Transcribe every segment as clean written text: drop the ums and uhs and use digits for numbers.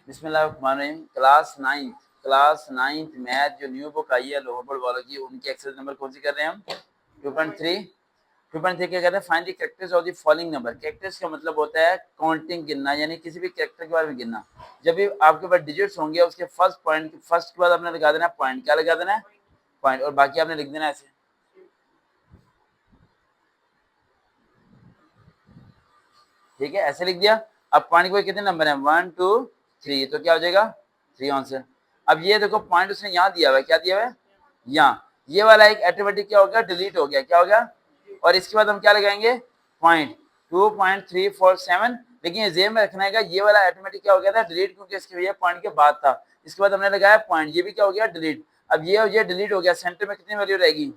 बिस्मिल्लाहिर्रहमानिर्रहीम। Class ninth math जो new book आई है लोअर बोर्ड वालों की, उनकी एक्सरसाइज नंबर कौन सी कर रहे हैं हम? 2.3। 2.3 क्या कहते हैं? Find the characters of the following number. Characters का मतलब होता है काउंटिंग, गिनना, यानी किसी भी कैरेक्टर के बारे में गिनना। जब भी आपके पास डिजिट्स होंगे उसके फर्स्ट पॉइंट, फर्स्ट के बाद आपने लगा देना पॉइंट। क्या लगा देना है? पॉइंट। और बाकी आपने लिख देना ऐसे, ठीक है, ऐसे लिख दिया। अब पॉइंट के कितने नंबर हैं? 1 2 3, तो क्या हो जाएगा? 3 आंसर। अब ये देखो पॉइंट उसने यहाँ दिया हुआ है, क्या दिया हुआ है? यहाँ। ये वाला एक ऑटोमेटिक क्या हो गया? डिलीट हो गया। क्या हो गया? और इसके बाद हम क्या लगाएंगे? पॉइंट 2.347। लेकिन ये जेब में रखना है, ये वाला ऑटोमेटिक क्या हो गया था? डिलीट, क्योंकि इसके ये पॉइंट के बाद था। इसके बाद हमने लगाया पॉइंट, ये भी क्या हो गया? डिलीट। अब ये डिलीट हो गया। सेंटर में कितनी वैल्यू रहेगी?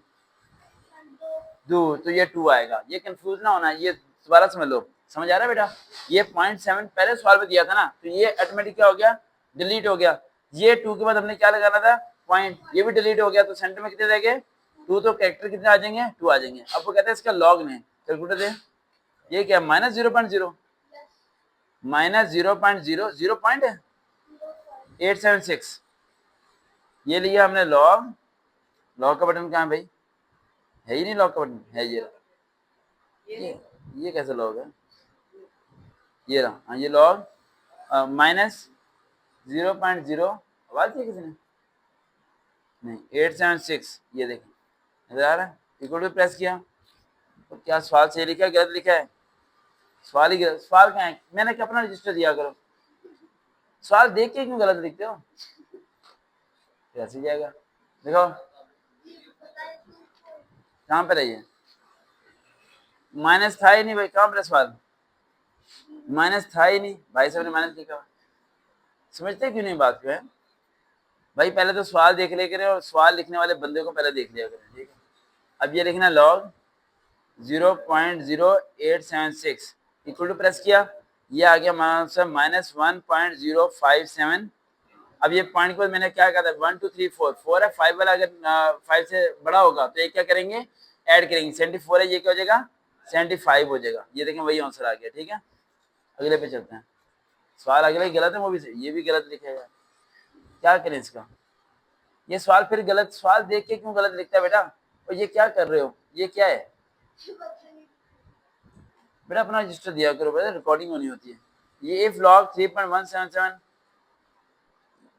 2, तो ये 2 आएगा। ये कंफ्यूज ना होना, ये दोबारा समझ लो। समझ आ रहा है बेटा? ये 0.7 पहले सवाल में दिया था ना, तो ये ऑटोमेटिक क्या हो गया? डिलीट हो गया। ये 2 के बाद हमने क्या लगाना था? पॉइंट, ये भी डिलीट हो गया। तो सेंटर में कितने रह गए? 2, तो कैरेक्टर कितने आ जाएंगे? 2 आ जाएंगे। अब वो कहते हैं इसका लॉग लें, कैलकुलेटर दे। ये क्या? -0.0 -0.0 0.876। ये लिया हमने लॉग। लॉग का बटन कहाँ है भाई? है ही नहीं लॉग का बटन। है ये कैसे लॉग है? ये रहा। हाँ, ये लॉग -0.0। आवाज दी किसी ने? नहीं, 876। ये देखिए, नजर आ रहा है? इक्वल टू प्रेस किया तो क्या सवाल सही लिखा है गलत लिखा है? सवाल ही गलत। सवाल कहाँ है? मैंने क्या अपना रजिस्टर दिया करो। सवाल देख के क्यों गलत लिखते हो? कैसे जाएगा? देखो कहाँ पर है ये? माइनस था ही नहीं भाई। कहाँ पर है सवाल? माइनस था ही नहीं। भाई साहब ने माइनस लिखा। समझते क्यों नहीं बात को है भाई? पहले तो सवाल देख लिया करें, और सवाल लिखने वाले बंदे को पहले देख लिया करें, ठीक है? अब ये लिखना लॉग 0.0876 इक्वल टू प्रेस किया। ये आ गया हमारा आंसर -1.057। अब ये पॉइंट को मैंने क्या कहा था? 1 2 3 4 4 है। 5 वाला अगर 5 से बड़ा होगा तो ये क्या करेंगे? ऐड करेंगे। 74 है, ये क्या हो जाएगा? 75 हो जाएगा। ये देखें वही आंसर आ गया, ठीक है? अगले पे चलते हैं। सवाल अगले ही गलत है, वो भी सही। ये भी गलत लिखा है, क्या करें इसका? ये सवाल फिर गलत, सवाल देख के क्यों गलत लिखता है बेटा? और ये क्या कर रहे हो? ये क्या है बेटा? अपना रजिस्टर दिया करो बेटा, रिकॉर्डिंग होनी होती है। ये इफ लॉग 3.177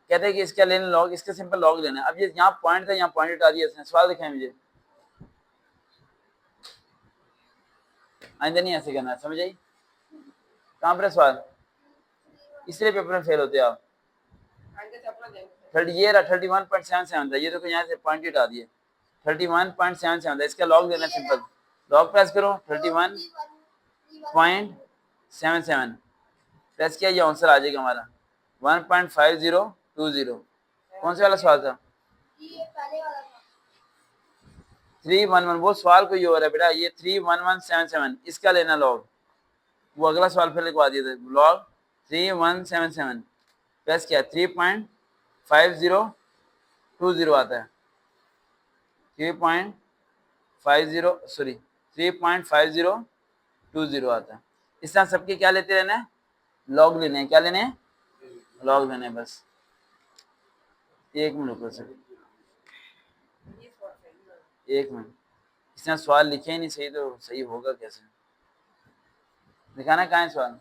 कहते हैं कि इसका लेना लॉग, इसका सिंपल लॉग लेना है। अब ये यहाँ पॉइंट था, यहाँ पॉइंट हटा दिया इसने। सवाल दिखाएं मुझे। आइंदा नहीं ऐसे करना है, समझ आई? कहाँ पर है सवाल? इसलिए पेपर में फेल होते हैं आप। 30 ये रहा 31.77 था। ये देखो यहाँ से पॉइंट हटा दिए। 31.77 था। इसका लॉग लेना सिंपल। लॉग प्रेस करो 31.77 प्रेस किया, ये आंसर आ जाएगा हमारा 1.5020। कौन से वाला सवाल था? 311। वो सवाल कोई और है बेटा। ये 31177 इसका लेना लॉग। वो अगला सवाल फिर लिखवा दिया था। लॉग 3177 प्रेस किया 3.5020 आता है। 3.50 सॉरी 3.5020 आता है। इस तरह सबके क्या लेते रहना है? लॉग लेने हैं। क्या लेने हैं? लॉग लेने हैं बस। एक मिनट रुको सर, एक मिनट। इसने सवाल लिखे ही नहीं सही, तो सही होगा कैसे? दिखाना कहाँ है सवाल?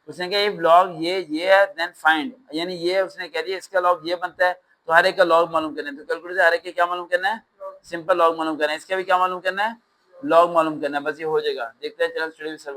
उसने कहा इफ लॉग ये है देन फाइंड, यानी ये उसने कह दिया इसका लॉग ये बनता है, तो हर एक का लॉग मालूम करना है। तो कैलकुलेटर से हर एक का क्या मालूम करना है? सिंपल लॉग मालूम करना है। इसका भी क्या मालूम करना है? लॉग मालूम करना है। बस ये हो जाएगा। देखते हैं। चलो स्टडी विद सर,